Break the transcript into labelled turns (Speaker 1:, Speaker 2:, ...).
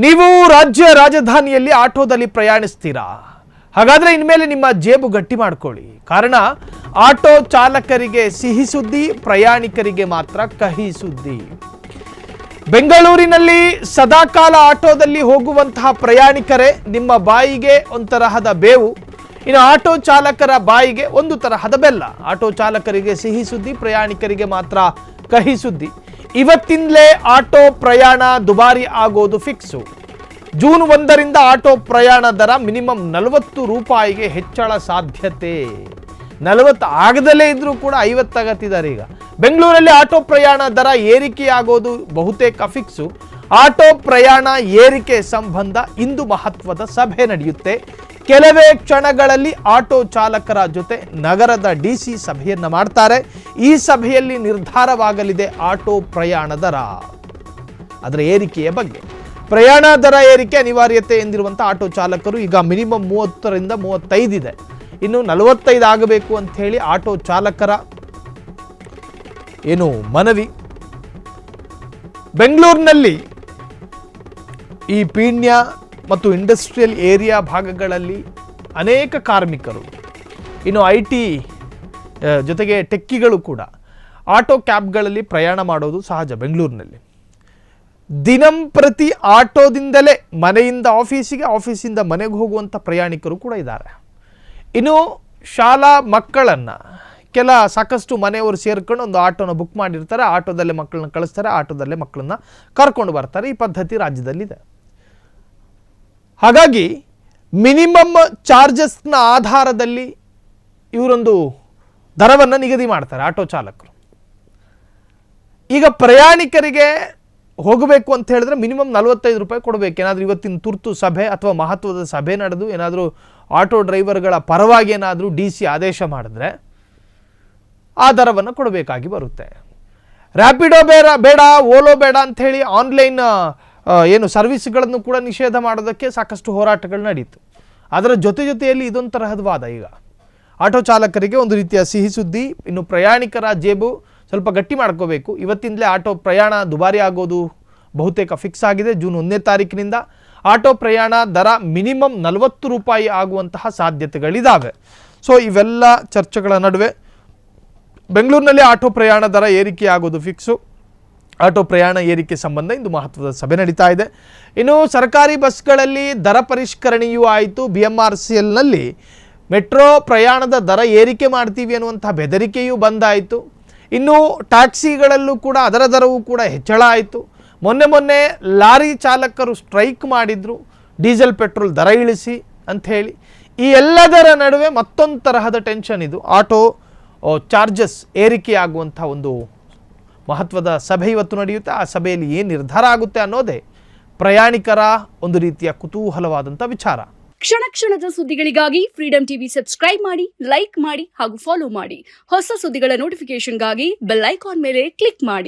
Speaker 1: ನೀವು ರಾಜ್ಯ ರಾಜಧಾನಿಯಲ್ಲಿ ಆಟೋದಲ್ಲಿ ಪ್ರಯಾಣಿಸ್ತೀರಾ? ಹಾಗಾದ್ರೆ ಇನ್ಮೇಲೆ ನಿಮ್ಮ ಜೇಬು ಗಟ್ಟಿ ಮಾಡ್ಕೊಳ್ಳಿ. ಕಾರಣ ಆಟೋ ಚಾಲಕರಿಗೆ ಸಿಹಿ ಸುದ್ದಿ, ಪ್ರಯಾಣಿಕರಿಗೆ ಮಾತ್ರ ಕಹಿ ಸುದ್ದಿ. ಬೆಂಗಳೂರಿನಲ್ಲಿ ಸದಾಕಾಲ ಆಟೋದಲ್ಲಿ ಹೋಗುವಂತಹ ಪ್ರಯಾಣಿಕರೇ ನಿಮ್ಮ ಬಾಯಿಗೆ ಒಂದು ತರಹದ ಬೇವು, ಇನ್ನು ಆಟೋ ಚಾಲಕರ ಬಾಯಿಗೆ ಒಂದು ತರಹದ ಬೆಲ್ಲ. ಆಟೋ ಚಾಲಕರಿಗೆ ಸಿಹಿ ಸುದ್ದಿ, ಪ್ರಯಾಣಿಕರಿಗೆ ಮಾತ್ರ ಕಹಿ ಸುದ್ದಿ. ಇವತ್ತಿಂದಲೇ ಆಟೋ ಪ್ರಯಾಣ ದುಬಾರಿ ಆಗೋದು ಫಿಕ್ಸು. ಜೂನ್ 1ರಿಂದ ಆಟೋ ಪ್ರಯಾಣ ದರ ಮಿನಿಮಮ್ 40 ರೂಪಾಯಿಗೆ ಹೆಚ್ಚಳ ಸಾಧ್ಯತೆ. 40 ಆಗದಲ್ಲೇ ಇದ್ರೂ ಕೂಡ 50 ತಗತ್ತಿದ್ದಾರೆ. ಈಗ ಬೆಂಗಳೂರಲ್ಲಿ ಆಟೋ ಪ್ರಯಾಣ ದರ ಏರಿಕೆಯಾಗೋದು ಬಹುತೇಕ ಫಿಕ್ಸು. ಆಟೋ ಪ್ರಯಾಣ ಏರಿಕೆ ಸಂಬಂಧ ಇಂದು ಮಹತ್ವದ ಸಭೆ ನಡೆಯುತ್ತೆ. ಕೆಲವೇ ಕ್ಷಣಗಳಲ್ಲಿ ಆಟೋ ಚಾಲಕರ ಜೊತೆ ನಗರದ ಡಿಸಿ ಸಭೆಯನ್ನ ಮಾಡ್ತಾರೆ. ಈ ಸಭೆಯಲ್ಲಿ ನಿರ್ಧಾರವಾಗಲಿದೆ ಆಟೋ ಪ್ರಯಾಣ ದರ, ಅದರ ಏರಿಕೆಯ ಬಗ್ಗೆ. ಪ್ರಯಾಣ ದರ ಏರಿಕೆ ಅನಿವಾರ್ಯತೆ ಎಂದಿರುವಂಥ ಆಟೋ ಚಾಲಕರು ಈಗ ಮಿನಿಮಮ್ 30ರಿಂದ 35 ಇದೆ, ಇನ್ನು 45 ಆಗಬೇಕು ಅಂತ ಹೇಳಿ ಆಟೋ ಚಾಲಕರ ಏನು ಮನವಿ. ಬೆಂಗಳೂರಿನಲ್ಲಿ ಈ ಪೀಣ್ಯ ಮತ್ತು ಇಂಡಸ್ಟ್ರಿಯಲ್ ಏರಿಯಾ ಭಾಗಗಳಲ್ಲಿ ಅನೇಕ ಕಾರ್ಮಿಕರು, ಇನ್ನು IT ಜೊತೆಗೆ ಟೆಕ್ಕಿಗಳು ಕೂಡ ಆಟೋ ಕ್ಯಾಬ್ಗಳಲ್ಲಿ ಪ್ರಯಾಣ ಮಾಡೋದು ಸಹಜ. ಬೆಂಗಳೂರಿನಲ್ಲಿ ದಿನಂಪ್ರತಿ ಆಟೋದಿಂದಲೇ ಮನೆಯಿಂದ ಆಫೀಸಿಗೆ, ಆಫೀಸಿಂದ ಮನೆಗೆ ಹೋಗುವಂಥ ಪ್ರಯಾಣಿಕರು ಕೂಡ ಇದ್ದಾರೆ. ಇನ್ನು ಶಾಲಾ ಮಕ್ಕಳನ್ನು ಸಾಕಷ್ಟು ಮನೆಯವರು ಸೇರ್ಕೊಂಡು ಒಂದು ಆಟೋನ ಬುಕ್ ಮಾಡಿರ್ತಾರೆ, ಆಟೋದಲ್ಲೇ ಮಕ್ಕಳನ್ನ ಕಳಿಸ್ತಾರೆ, ಆಟೋದಲ್ಲೇ ಮಕ್ಕಳನ್ನ ಕರ್ಕೊಂಡು ಬರ್ತಾರೆ. ಈ ಪದ್ಧತಿ ರಾಜ್ಯದಲ್ಲಿದೆ. ಹಾಗಾಗಿ ಮಿನಿಮಮ್ ಚಾರ್ಜಸ್ನ ಆಧಾರದಲ್ಲಿ ಇವರೊಂದು ದರವನ್ನು ನಿಗದಿ ಮಾಡ್ತಾರೆ ಆಟೋ ಚಾಲಕರು. ಈಗ ಪ್ರಯಾಣಿಕರಿಗೆ ಹೋಗಬೇಕು ಅಂತ ಹೇಳಿದ್ರೆ ಮಿನಿಮಮ್ 45 ರೂಪಾಯಿ ಕೊಡಬೇಕು. ಏನಾದರೂ ಇವತ್ತಿನ ತುರ್ತು ಸಭೆ ಅಥವಾ ಮಹತ್ವದ ಸಭೆ ನಡೆದು ಏನಾದರೂ ಆಟೋ ಡ್ರೈವರ್ಗಳ ಪರವಾಗಿ ಏನಾದರೂ DC ಆದೇಶ ಮಾಡಿದ್ರೆ ಆ ದರವನ್ನು ಕೊಡಬೇಕಾಗಿ ಬರುತ್ತೆ. ರ್ಯಾಪಿಡೋ ಬೇಡ, ಓಲೋ ಬೇಡ ಅಂಥೇಳಿ ಆನ್ಲೈನ್ ಏನು ಸರ್ವಿಸ್ಗಳನ್ನು ಕೂಡ ನಿಷೇಧ ಮಾಡೋದಕ್ಕೆ ಸಾಕಷ್ಟು ಹೋರಾಟಗಳು ನಡೀತು. ಅದರ ಜೊತೆಯಲ್ಲಿ ಇದೊಂದು ತರಹದ ವಾದ. ಈಗ ಆಟೋ ಚಾಲಕರಿಗೆ ಒಂದು ರೀತಿಯ ಸಿಹಿ ಸುದ್ದಿ, ಇನ್ನು ಪ್ರಯಾಣಿಕರ ಜೇಬು ಸ್ವಲ್ಪ ಗಟ್ಟಿ ಮಾಡ್ಕೋಬೇಕು. ಇವತ್ತಿಂದಲೇ ಆಟೋ ಪ್ರಯಾಣ ದುಬಾರಿ ಆಗೋದು ಬಹುತೇಕ ಫಿಕ್ಸ್ ಆಗಿದೆ. ಜೂನ್ 1ನೇ ತಾರೀಕಿನಿಂದ ಆಟೋ ಪ್ರಯಾಣ ದರ ಮಿನಿಮಮ್ 40 ರೂಪಾಯಿ ಆಗುವಂತಹ ಸಾಧ್ಯತೆಗಳಿದ್ದಾವೆ. ಸೊ ಇವೆಲ್ಲ ಚರ್ಚೆಗಳ ನಡುವೆ ಬೆಂಗಳೂರಿನಲ್ಲಿ ಆಟೋ ಪ್ರಯಾಣ ದರ ಏರಿಕೆ ಆಗೋದು ಫಿಕ್ಸು. ಆಟೋ ಪ್ರಯಾಣ ಏರಿಕೆ ಸಂಬಂಧ ಇಂದು ಮಹತ್ವದ ಸಭೆ ನಡೀತಾ ಇದೆ. ಇನ್ನು ಸರ್ಕಾರಿ ಬಸ್ಗಳಲ್ಲಿ ದರ ಪರಿಷ್ಕರಣೆಯೂ ಆಯಿತು. BMRCLನಲ್ಲಿ ಮೆಟ್ರೋ ಪ್ರಯಾಣದ ದರ ಏರಿಕೆ ಮಾಡ್ತೀವಿ ಅನ್ನುವಂಥ ಬೆದರಿಕೆಯೂ ಬಂದಾಯಿತು. ಇನ್ನು ಟ್ಯಾಕ್ಸಿಗಳಲ್ಲೂ ಕೂಡ ಅದರ ದರವೂ ಕೂಡ ಹೆಚ್ಚಳ ಆಯಿತು. ಮೊನ್ನೆ ಲಾರಿ ಚಾಲಕರು ಸ್ಟ್ರೈಕ್ ಮಾಡಿದ್ರು, ಡೀಸೆಲ್ ಪೆಟ್ರೋಲ್ ದರ ಇಳಿಸಿ ಅಂಥೇಳಿ. ಈ ಎಲ್ಲದರ ನಡುವೆ ಮತ್ತೊಂದು ತರಹದ ಟೆನ್ಷನ್ ಇದು. ಆಟೋ ಚಾರ್ಜಸ್ ಏರಿಕೆಯಾಗುವಂಥ ಒಂದು ಮಹತ್ವದ ಸಭೆ ಇವತ್ತು ನಡೆಯುತ್ತೆ. ಆ ಸಭೆಯಲ್ಲಿ ಏನು ನಿರ್ಧಾರ ಆಗುತ್ತೆ ಅನ್ನೋದೇ ಪ್ರಯಾಣಿಕರ ಒಂದು ರೀತಿಯ ಕುತೂಹಲವಾದಂಥ ವಿಚಾರ.
Speaker 2: ಕ್ಷಣ ಕ್ಷಣದ ಸುದ್ದಿಗಳಿಗಾಗಿ ಫ್ರೀಡಂ ಟಿವಿ ಸಬ್ಸ್ಕ್ರೈಬ್ ಮಾಡಿ, ಲೈಕ್ ಮಾಡಿ ಹಾಗೂ ಫಾಲೋ ಮಾಡಿ. ಹೊಸ ಸುದ್ದಿಗಳ ನೋಟಿಫಿಕೇಶನ್ಗಾಗಿ ಬೆಲ್ ಐಕಾನ್ ಮೇಲೆ ಕ್ಲಿಕ್ ಮಾಡಿ.